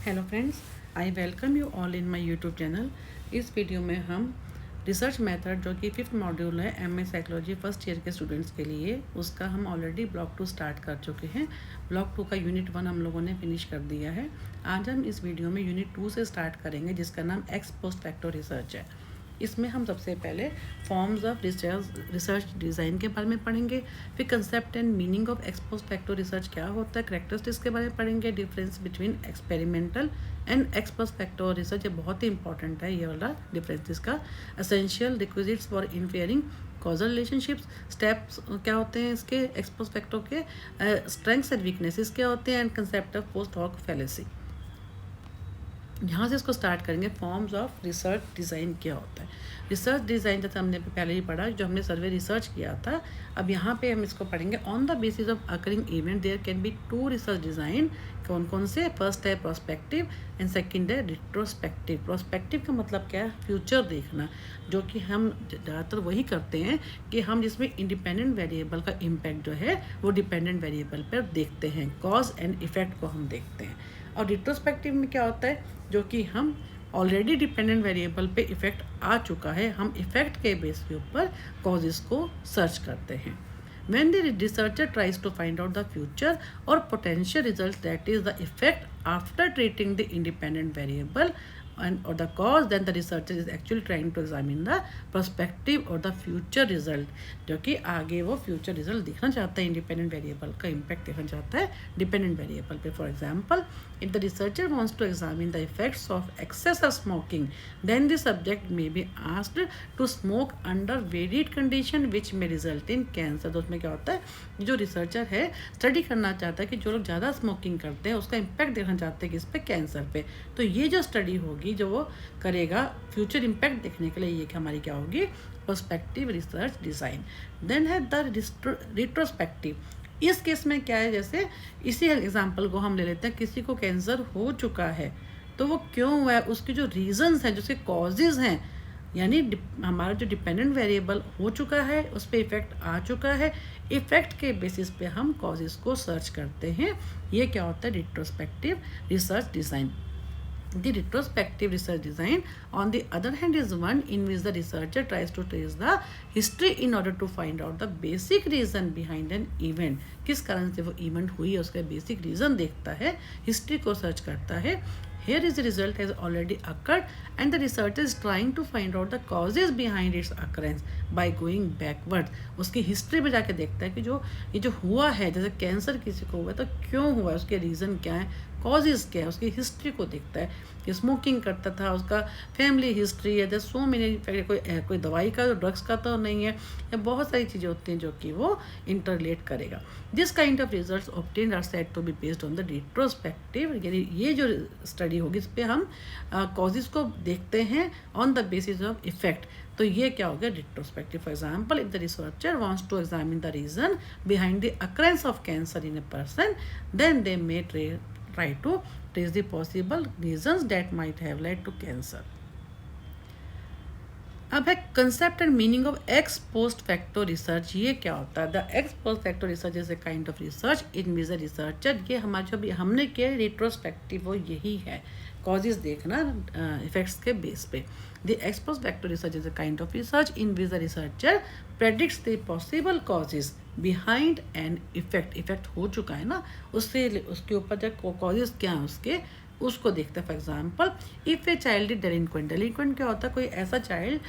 Hello friends, I welcome you all in my YouTube channel. इस video में हम research method जो कि 5th मॉड्यूल है एमए साइकोलॉजी फर्स्ट ईयर के स्टूडेंट्स के लिए, उसका हम ऑलरेडी ब्लॉक 2 स्टार्ट कर चुके हैं। ब्लॉक 2 का यूनिट 1 हम लोगों ने फिनिश कर दिया है। आज हम इस वीडियो में यूनिट 2 से स्टार्ट करेंगे, जिसका नाम एक्स पोस्ट फैक्टो रिसर्च है। इसमें हम सबसे पहले फॉर्म्स ऑफ रिसर्च डिज़ाइन के बारे में पढ़ेंगे, फिर concept and meaning of ex post facto research क्या होता है, करैक्टरिस्टिक्स के बारे में पढ़ेंगे, difference between experimental and ex post facto research. ये बहुत ही इंपॉर्टेंट है, ये वाला डिफरेंस इसका। Essential requisites for inferring causal relationships, steps क्या होते हैं इसके एक्स पोस्ट फैक्टो के, स्ट्रेंथ्स एंड वीकनेसेस क्या होते हैं, and concept of post hoc fallacy. यहाँ से इसको स्टार्ट करेंगे। फॉर्म्स ऑफ रिसर्च डिज़ाइन क्या होता है। रिसर्च डिज़ाइन जैसे हमने पहले ही पढ़ा, जो हमने सर्वे रिसर्च किया था। अब यहाँ पे हम इसको पढ़ेंगे। On the basis of occurring event there can be 2 research design. कौन कौन से? फर्स्ट है प्रोस्पेक्टिव एंड सेकंड है रिट्रोस्पेक्टिव। प्रोस्पेक्टिव का मतलब क्या है? फ्यूचर देखना, जो कि हम ज़्यादातर वही करते हैं कि हम जिसमें इंडिपेंडेंट वेरिएबल का इम्पैक्ट जो है वो डिपेंडेंट वेरिएबल पर देखते हैं, कॉज एंड इफेक्ट को हम देखते हैं। और रिट्रोस्पेक्टिव में क्या होता है? जो कि हम ऑलरेडी डिपेंडेंट वेरिएबल पे इफ़ेक्ट आ चुका है, हम इफ़ेक्ट के बेस के ऊपर कॉजेज़ को सर्च करते हैं। When the researcher tries to find out the future or potential results, that is the effect after treating the independent variable and or the cause, then the researcher is actually trying to examine the prospective or the future result, जो कि आगे वो future result देखना चाहता है, independent variable का impact देखना चाहता है डिपेंडेंट वेरिएबल पे। For example, if the researcher wants to examine the effects of excess of smoking, then the subject may be asked to smoke under varied condition which may result in cancer. तो उसमें क्या होता है, जो researcher है study करना चाहता है कि जो लोग ज़्यादा स्मोकिंग करते हैं उसका इम्पैक्ट देखना चाहते हैं किस पे, कैंसर पे। तो ये जो स्टडी होगी, जो वो करेगा फ्यूचर इम्पैक्ट देखने के लिए, ये हमारी क्या होगी? Perspective research design. देन है द रिट्रोस्पेक्टिव। इस केस में क्या है, जैसे इसी एग्जांपल को हम ले लेते हैं, किसी को कैंसर हो चुका है तो वो क्यों हुआ है, उसके जो रीजंस हैं, जो उसके कॉजेज़ हैं, यानी हमारा जो डिपेंडेंट वेरिएबल हो चुका है उस पर इफ़ेक्ट आ चुका है, इफ़ेक्ट के बेसिस पे हम कॉजेज़ को सर्च करते हैं। ये क्या होता है? Retrospective research design. The retrospective research design, on the other hand, is one in which the researcher tries to trace the history in order to find out the basic reason behind an event. किस कारण से वो event हुई है उसका basic reason देखता है, history को सर्च करता है। Here is the result has already occurred and the researcher is trying to find out the causes behind its occurrence by going backward. उसकी हिस्ट्री में जाके देखता है कि ये जो हुआ है, जैसे कैंसर किसी को हुआ तो क्यों हुआ, उसके रीज़न क्या है, कॉजेज़ क्या है, उसकी हिस्ट्री को देखता है कि स्मोकिंग करता था, उसका फैमिली हिस्ट्री है, जैसे सो मेनी, कोई दवाई का, ड्रग्स का तो नहीं है, या बहुत सारी चीज़ें होती हैं जो कि वो इंटरलेट करेगा। This kind of results obtained are said to be based on the retrospective. यानी ये जो स्टडी होगी इस पर हम कॉजेज़ को देखते हैं on the basis of effect. तो ये क्या हो गया? Retrospective. For example, if the researcher wants to examine the reason behind the occurrence of cancer in a person, then they may try to trace the possible reasons that might have led to cancer. अब है concept and meaning of ex post facto research. ये क्या होता है? The ex post facto research is a kind of research in which the researcher, ये हमारा जो भी हमने किया रिट्रोस्पेक्टिव वो यही है, कॉजेज देखना इफेक्ट्स के बेस पे। The ex post facto research is a kind of research in which the researcher predicts the possible causes behind an effect हो चुका है ना, उसके ऊपर जो कॉजेज क्या हैं उसको देखते हैं। For example, if a child is delinquent क्या होता है? कोई ऐसा चाइल्ड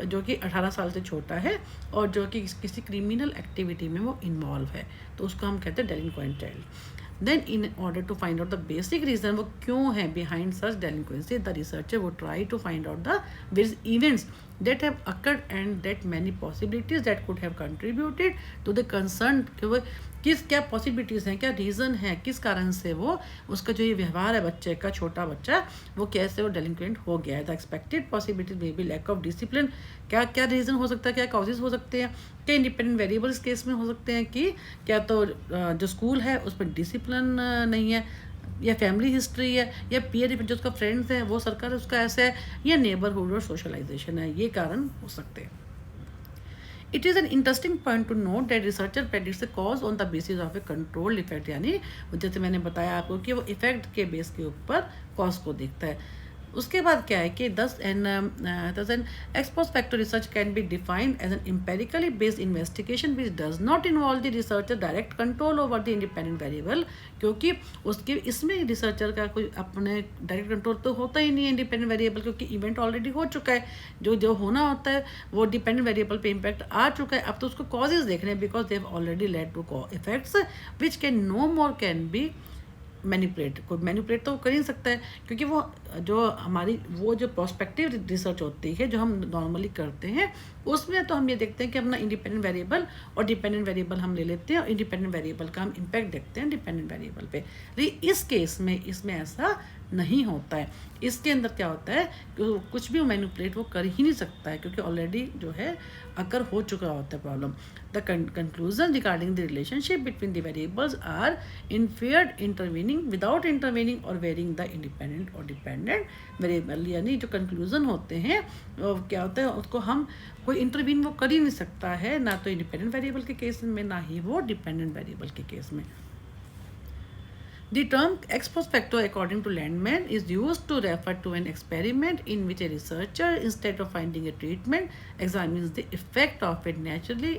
जो कि 18 साल से छोटा है और जो कि किसी क्रिमिनल एक्टिविटी में वो इन्वॉल्व है, तो उसको हम कहते हैं delinquent child. Then in order to find out the basic reason, वो क्यों है behind such delinquency, the researcher वो try to find out the various events that have occurred and that many possibilities that could have contributed to the concern, कि वो क्या possibilities हैं, क्या reason है, किस कारण से वो उसका जो ये व्यवहार है बच्चे का, छोटा बच्चा, वो कैसे वो डेलिंक्वेंट हो गया है। The expected possibilities may be lack of discipline, क्या रीज़न हो सकता है, क्या कॉजेज हो सकते हैं, क्या इंडिपेंडेंट वेरिएबल्स केस में हो सकते हैं कि क्या तो जो स्कूल है उसमें डिसिप्लिन नहीं है, या फैमिली हिस्ट्री है, या पीयर जो उसका फ्रेंड्स हैं वो सर्कल उसका ऐसा है, या नेबरहुड और सोशलाइजेशन है, ये कारण हो सकते हैं। It is an interesting point two note that researcher predicts the cause on the basis of A controlled effect, यानी जैसे मैंने बताया आपको कि वो इफेक्ट के बेस के ऊपर कॉज को देखता है। उसके बाद क्या है कि thus an ex post factor research can be defined as an empirically based investigation which does not involve the researcher direct control over the independent variable, क्योंकि उसके इसमें रिसर्चर का कोई अपने डायरेक्ट कंट्रोल तो होता ही नहीं है इंडिपेंडेंट वेरिएबल, क्योंकि इवेंट ऑलरेडी हो चुका है। जो जो होना होता है वो डिपेंडेंट वेरिएबल पे इम्पैक्ट आ चुका है। अब तो उसको कॉजेज देखने हैं, because they have already led to effects which can no more can be manipulate. कोई मैनिपुलेट तो कर ही नहीं सकता है, क्योंकि वो जो हमारी वो जो प्रोस्पेक्टिव रिसर्च होती है जो हम नॉर्मली करते हैं, उसमें तो हम ये देखते हैं कि अपना इंडिपेंडेंट वेरिएबल और डिपेंडेंट वेरिएबल हम ले लेते हैं और इंडिपेंडेंट वेरिएबल का हम इम्पैक्ट देखते हैं डिपेंडेंट वेरिएबल पे। लेकिन इस केस में इसमें ऐसा नहीं होता है। इसके अंदर क्या होता है कि कुछ भी मैनिपुलेट वो कर ही नहीं सकता है, क्योंकि ऑलरेडी जो है अकर हो चुका होता है problem. The conclusion regarding the relationship between the variables are inferred intervening without intervening और वेरिंग द इंडिपेंडेंट और डिपेंडेंट वेरिएबल, यानी जो कंक्लूजन होते हैं क्या होता है उसको हम कोई इंटरवीन वो कर ही नहीं सकता है, ना तो इंडिपेंडेंट वेरिएबल के केस में ना ही वो डिपेंडेंट वेरिएबल के केस में। The term ex post facto, according to Landman, is used to refer to an experiment in which a researcher, instead of finding a treatment, examines the effect of a naturally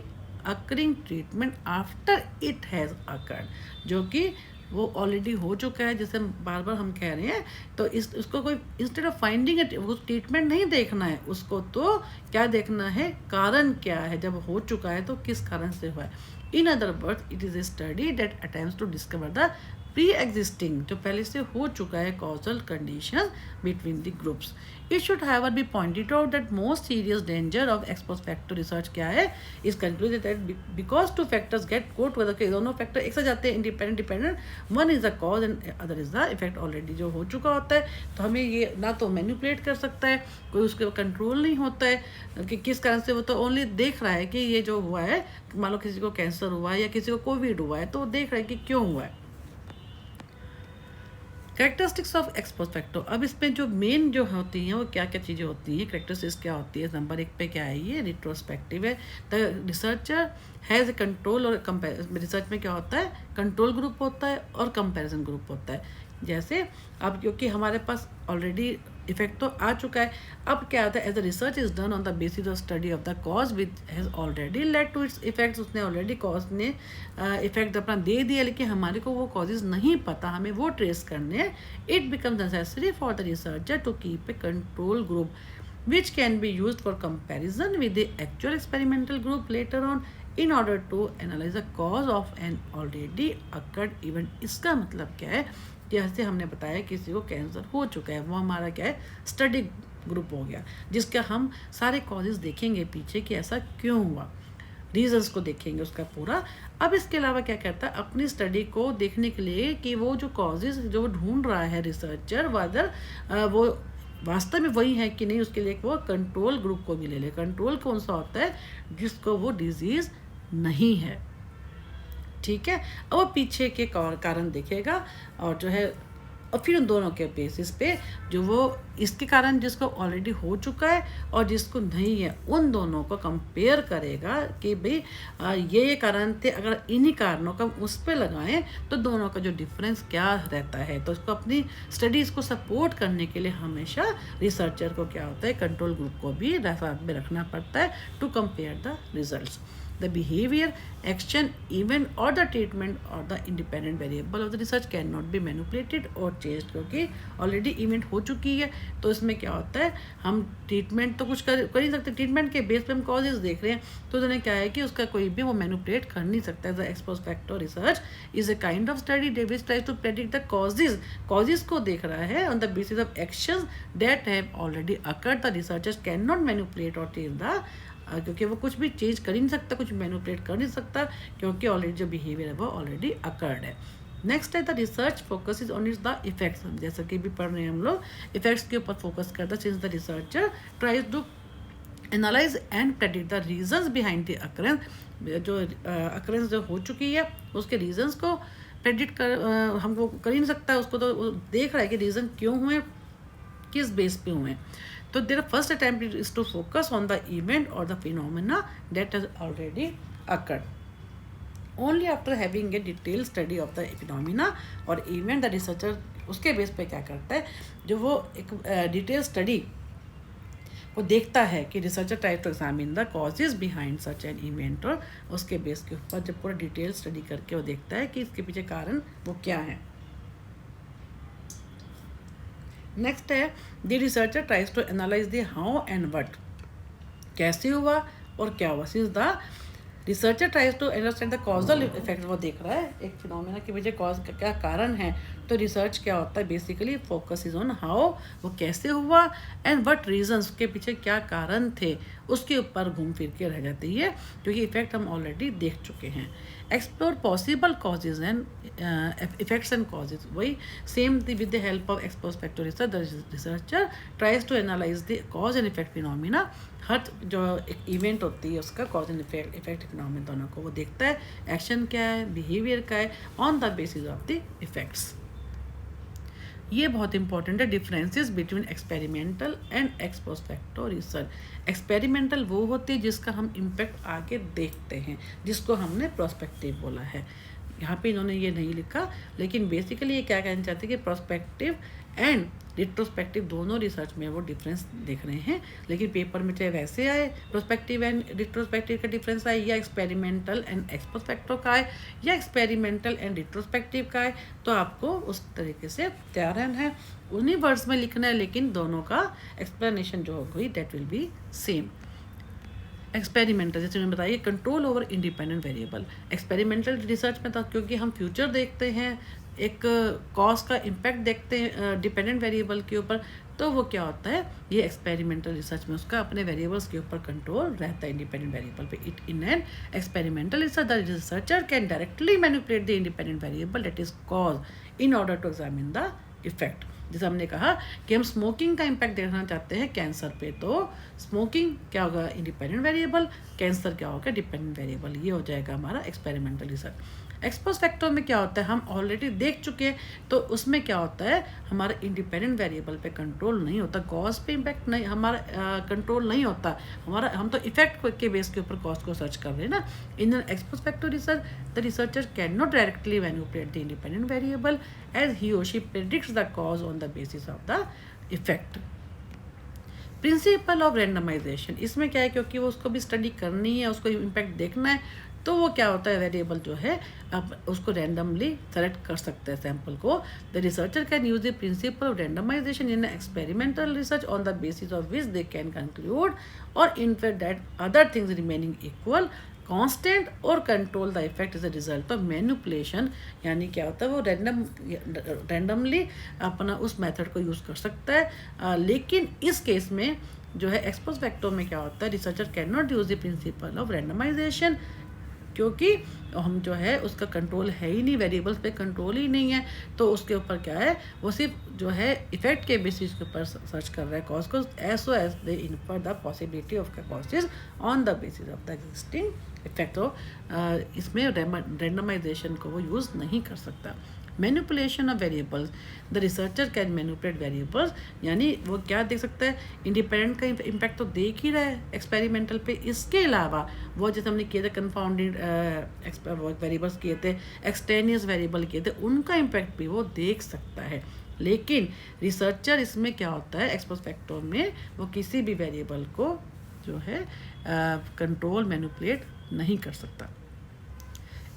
occurring treatment after it has occurred, जो कि वो already हो चुका है। जैसे बार बार हम कह रहे हैं, तो उसको कोई इंस्टेड ऑफ फाइंडिंग इट वो ट्रीटमेंट नहीं देखना है, उसको तो क्या देखना है, कारण क्या है, जब हो चुका है तो किस कारण से हुआ है। In other words it is a study that attempts to discover the preexisting, जो पहले से हो चुका है, causal condition between the groups. It should have be pointed out that most serious danger of ex post factor research क्या है, is concluded that because two factors get caught together, के दोनों फैक्टर एक साथ जाते हैं, independent dependent, one is the cause and other is the effect. Already जो हो चुका होता है तो हमें ये ना तो मैनिपुलेट कर सकता है, कोई उसके कंट्रोल नहीं होता है कि किस कारण से, वो तो ओनली देख रहा है कि ये जो हुआ है, मान लो किसी को कैंसर हुआ है या किसी को कोविड हुआ है, तो वो देख रहा है कि क्यों हुआ है। Characteristics of ex post facto, अब इसमें जो मेन जो होती हैं वो क्या क्या चीज़ें होती हैं, कैरेक्टरिस्टिक्स क्या होती है। नंबर 1 पे क्या है, ये रिट्रोस्पेक्टिव है। The researcher has a control और रिसर्च में क्या होता है, कंट्रोल ग्रुप होता है और कंपैरिजन ग्रुप होता है। जैसे अब क्योंकि हमारे पास ऑलरेडी इफेक्ट तो आ चुका है, अब क्या होता है, as the research is done on the basis of study of the cause which has already led to its effects, उसने ऑलरेडी कॉज ने इफेक्ट अपना दे दिया, लेकिन हमारे को वो कॉजेज नहीं पता, हमें वो ट्रेस करने हैं। It becomes necessary for the researcher to keep a control group which can be used for comparison with the actual experimental group later on in order to analyze the cause of an already occurred event। इसका मतलब क्या है, जैसे हमने बताया किसी को cancer हो चुका है, वो हमारा क्या है, स्टडी ग्रुप हो गया, जिसका हम सारे कॉजेज देखेंगे पीछे कि ऐसा क्यों हुआ, रीजंस को देखेंगे उसका पूरा। अब इसके अलावा क्या कहता है, अपनी स्टडी को देखने के लिए कि वो जो कॉजेज जो ढूंढ रहा है रिसर्चर, वदर वो वास्तव में वही है कि नहीं, उसके लिए वो कंट्रोल ग्रुप को भी ले ले। कंट्रोल कौन सा होता है, जिसको वो डिजीज़ नहीं है, ठीक है। अब वो पीछे के कारण देखेगा और जो है, और फिर उन दोनों के बेसिस पे जो वो इसके कारण जिसको ऑलरेडी हो चुका है और जिसको नहीं है, उन दोनों को कंपेयर करेगा कि भाई ये कारण थे, अगर इन्हीं कारणों का उस पर लगाएं तो दोनों का जो डिफरेंस क्या रहता है। तो इसको अपनी स्टडीज़ को सपोर्ट करने के लिए हमेशा रिसर्चर को क्या होता है, कंट्रोल ग्रुप को भी साथ में रखना पड़ता है to compare the results. The behavior, action, event or the treatment or the independent variable of the research cannot be manipulated or changed, क्योंकि ऑलरेडी इवेंट हो चुकी है। तो इसमें क्या होता है, हम ट्रीटमेंट तो कुछ कर ही नहीं सकते, ट्रीटमेंट के बेस पे हम कॉजेज देख रहे हैं, तो उन्हें क्या है कि उसका कोई भी वो मैनिपुलेट कर नहीं सकता है। The ex post facto research is a kind of study which tries to predict the causes को देख रहा है on the basis of actions that have already occurred. The researchers can not manipulate और change the, क्योंकि वो कुछ भी change कर ही नहीं सकता, कुछ मैनिपुलेट कर नहीं सकता, क्योंकि ऑलरेडी जो बिहेवियर है वो ऑलरेडी अकर्ड है। नेक्स्ट है the research focus is on is the effects, जैसा कि भी पढ़ रहे हैं हम लोग, इफेक्ट्स के ऊपर फोकस करता है। Since the researcher tries to analyse and predict the reasons behind the occurrence, जो अकरेंस जो हो चुकी है उसके रीजंस को प्रेडिक्ट कर हमको कर ही नहीं सकता, उसको तो देख रहा है कि रीज़न क्यों हुए, किस बेस पे हुए। तो their first attempt is to focus on the event और the phenomena that has already occurred. Only after having a detail study of the phenomena और इवेंट द रिसर्चर उसके बेस पे क्या करता है, जो वो एक डिटेल स्टडी वो देखता है कि researcher try to examine the causes behind such an event, और उसके बेस के ऊपर जब पूरा डिटेल स्टडी करके वो देखता है कि इसके पीछे कारण वो क्या है. नेक्स्ट है the researcher tries to analyse the how and what, कैसे हुआ और क्या हुआ. Since the researcher tries to understand the causal effect, वो देख रहा है एक फिनोमेना के पीछे कॉज का क्या कारण है. तो रिसर्च क्या होता है, basically focus is on how, वो कैसे हुआ, एंड व्हाट रीजंस, के पीछे क्या कारण थे, उसके ऊपर घूम फिर के रह जाती है, क्योंकि इफेक्ट हम ऑलरेडी देख चुके हैं. Explore possible causes and effects and causes, वही same with the help of expospective research the researcher tries to analyse the cause and effect phenomena. हर जो एक इवेंट होती है उसका कॉज एंड इफेक्ट फिनोमेना दोनों को वो देखता है, एक्शन क्या है, बिहेवियर क्या है, on the basis of the effects. ये बहुत इंपॉर्टेंट है, differences between experimental and expospective research. Experimental वो होती है जिसका हम इम्पैक्ट आगे देखते हैं, जिसको हमने प्रोस्पेक्टिव बोला है. यहाँ पे इन्होंने ये नहीं लिखा, लेकिन बेसिकली ये क्या कहना चाहते हैं कि प्रोस्पेक्टिव एंड रिट्रोस्पेक्टिव दोनों रिसर्च में वो डिफरेंस देख रहे हैं. लेकिन पेपर में चाहे वैसे आए प्रोस्पेक्टिव एंड रिट्रोस्पेक्टिव का डिफरेंस आए, या एक्सपेरिमेंटल एंड एक्सपोस्पेक्टिव का आए, या एक्सपेरिमेंटल एंड रिट्रोस्पेक्टिव का आए, तो आपको उस तरीके से तैयार रहना है, उन्हीं वर्ड्स में लिखना है, लेकिन दोनों का एक्सप्लेनेशन जो होगी that will be same. Experimental जैसे मैंने बताइए control over independent variable. Experimental research में था क्योंकि हम फ्यूचर देखते हैं, एक कॉज का इम्पैक्ट देखते हैं डिपेंडेंट वेरिएबल के ऊपर, तो वो क्या होता है, ये एक्सपेरिमेंटल रिसर्च में उसका अपने वेरिएबल्स के ऊपर कंट्रोल रहता है इंडिपेंडेंट वेरिएबल पे. It in an experimental research the researcher can directly manipulate the independent variable that is cause in order to examine the effect. जैसे हमने कहा कि हम स्मोकिंग का इम्पैक्ट देखना चाहते हैं कैंसर पे, तो स्मोकिंग क्या होगा, इंडिपेंडेंट वेरिएबल, कैंसर क्या होगा, डिपेंडेंट वेरिएबल. ये हो जाएगा हमारा एक्सपेरिमेंटल रिसर्च. एक्सपोस्पेक्टिव में क्या होता है, हम ऑलरेडी देख चुके हैं, तो उसमें क्या होता है, हमारा इंडिपेंडेंट वेरिएबल पे कंट्रोल नहीं होता, कॉज पे इम्पैक्ट नहीं, हमारा कंट्रोल नहीं होता, हमारा हम तो इफेक्ट के बेस के ऊपर कॉज को सर्च कर रहे हैं ना. In expospective research the researcher can not directly manipulate the independent variable as he और she predicts the cause on the basis of the effect. Principle of randomisation, इसमें क्या है, क्योंकि वो उसको भी स्टडी करनी है, उसको इम्पैक्ट देखना है, तो वो क्या होता है, वेरिएबल जो है अब उसको रैंडमली सेलेक्ट कर सकते हैं सैम्पल को. The researcher can use the principle of randomisation in experimental research on the basis of which they can conclude और infer that other things remaining equal constant और control the effect is a result of manipulation. यानी क्या होता है, वो randomly अपना उस method को यूज़ कर सकता है. लेकिन इस केस में जो है एक्सपोस्पेक्टिव में क्या होता है, researcher can not use the principle of randomisation, क्योंकि हम जो है उसका कंट्रोल है ही नहीं, वेरिएबल्स पे कंट्रोल ही नहीं है, तो उसके ऊपर क्या है, वो सिर्फ जो है इफेक्ट के बेसिस के ऊपर सर्च कर रहा है कॉज को, as they infer the possibility of causes on the basis of the existing effect. तो इसमें रैंडमाइजेशन को वो यूज़ नहीं कर सकता. Manipulation of variables, the researcher can manipulate variables, यानी वो क्या देख सकता है, इंडिपेंडेंट का इम्पैक्ट तो देख ही रहा है एक्सपेरिमेंटल पे, इसके अलावा वो जैसे हमने किए थे कंफाउंडेड वेरिएबल्स किए थे, एक्सटेनियस वेरिएबल किए थे, उनका इम्पैक्ट भी वो देख सकता है. लेकिन रिसर्चर इसमें क्या होता है, एक्सपोस्पेक्टिव में वो किसी भी वेरिएबल को जो है कंट्रोल मैनिपुलेट नहीं कर सकता.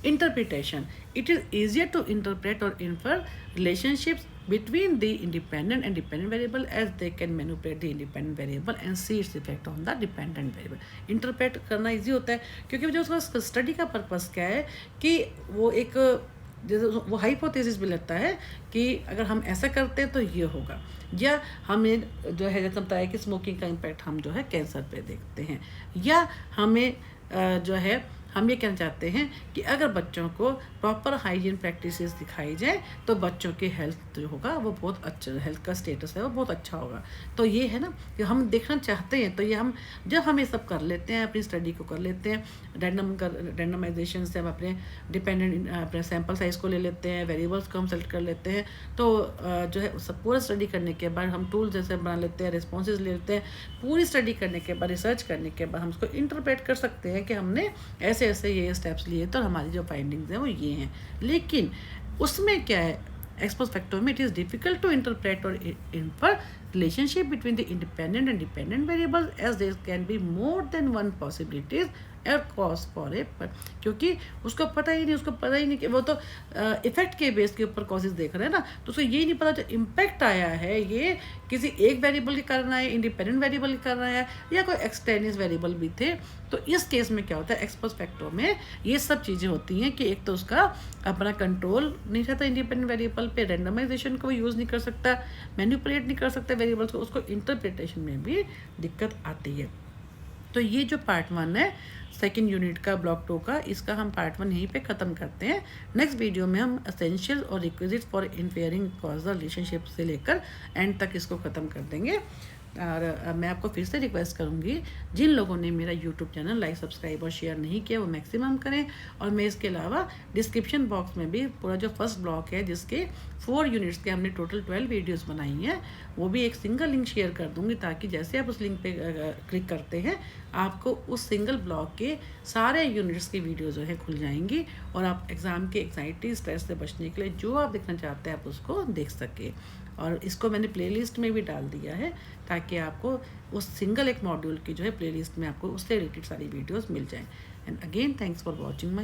Interpretation. It is easier to interpret or infer relationships between the independent and dependent variable as they can manipulate the independent variable and see its effect on the dependent variable. Interpret करना easy होता है क्योंकि जो उसका study का purpose क्या है कि वो एक वो हाइपोथेसिस भी लगता है कि अगर हम ऐसा करते हैं तो ये होगा, या हमें जो है जैसे बताया कि स्मोकिंग का इम्पैक्ट हम जो है कैंसर पे देखते हैं, या हमें जो है हम ये कहना चाहते हैं कि अगर बच्चों को प्रॉपर हाइजीन प्रैक्टिसेस दिखाई जाए तो बच्चों की हेल्थ जो होगा वो बहुत अच्छा, हेल्थ का स्टेटस है वो बहुत अच्छा होगा। तो ये है ना कि हम देखना चाहते हैं, तो ये हम जब हम ये सब कर लेते हैं, अपनी स्टडी को कर लेते हैं, रैंडमाइजेशन से हम अपने डिपेंडेंट अपने सैम्पल साइज़ को ले लेते हैं, वेरिएबल्स को हम सेलेक्ट कर लेते हैं, तो जो है सब पूरा स्टडी करने के बाद हम टूल जैसे बना लेते हैं, रिस्पॉन्सेज ले लेते हैं। पूरी स्टडी करने के बाद, रिसर्च करने के बाद हम उसको इंटरप्रेट कर सकते हैं कि हमने ऐसे ऐसे ये स्टेप्स लिए तो हमारी जो फाइंडिंग्स हैं वो ये हैं। लेकिन उसमें क्या है, ex post facto में it is difficult to interpret or infer relationship between the independent and dependent variables as there can be more than one possibilities or cause for a, क्योंकि उसको पता ही नहीं कि वो तो इफेक्ट के बेस के ऊपर कॉजेज देख रहे हैं ना, तो उसको ये नहीं पता जो इम्पैक्ट आया है ये किसी एक वेरिएबल के कारण आया, इंडिपेंडेंट वेरिएबल के कारण आया, या कोई एक्सटेनियस वेरिएबल भी थे। तो इस केस में क्या होता है, एक्स पोस्ट फैक्टो में ये सब चीज़ें होती हैं कि एक तो उसका अपना कंट्रोल नहीं रहता इंडिपेंडेंट वेरिएबल पे, रैंडमाइजेशन को यूज़ नहीं कर सकता, मैनिपुलेट नहीं कर सकता वेरिएबल्स को, उसको इंटरप्रिटेशन में भी दिक्कत आती है। तो ये जो पार्ट 1 है सेकेंड यूनिट का ब्लॉक 2 का, इसका हम पार्ट 1 यहीं पे ख़त्म करते हैं। नेक्स्ट वीडियो में हम एसेंशियल और requisite for inferring causal relationship से लेकर एंड तक इसको ख़त्म कर देंगे। और मैं आपको फिर से रिक्वेस्ट करूँगी, जिन लोगों ने मेरा यूट्यूब चैनल लाइक, सब्सक्राइब और शेयर नहीं किया वो मैक्सिमम करें। और मैं इसके अलावा डिस्क्रिप्शन बॉक्स में भी पूरा जो फर्स्ट ब्लॉक है जिसके 4 यूनिट्स के हमने टोटल 12 वीडियोस बनाई हैं, वो भी एक सिंगल लिंक शेयर कर दूँगी, ताकि जैसे आप उस लिंक पे क्लिक करते हैं आपको उस सिंगल ब्लॉक के सारे यूनिट्स की वीडियो जो है खुल जाएंगी, और आप एग्ज़ाम की एग्जाइटी स्ट्रेस से बचने के लिए जो आप देखना चाहते हैं आप उसको देख सकें। और इसको मैंने प्लेलिस्ट में भी डाल दिया है ताकि आपको उस सिंगल एक मॉड्यूल की जो है प्लेलिस्ट में आपको उससे रिलेटेड सारी वीडियोस मिल जाएं। And again thanks for watching my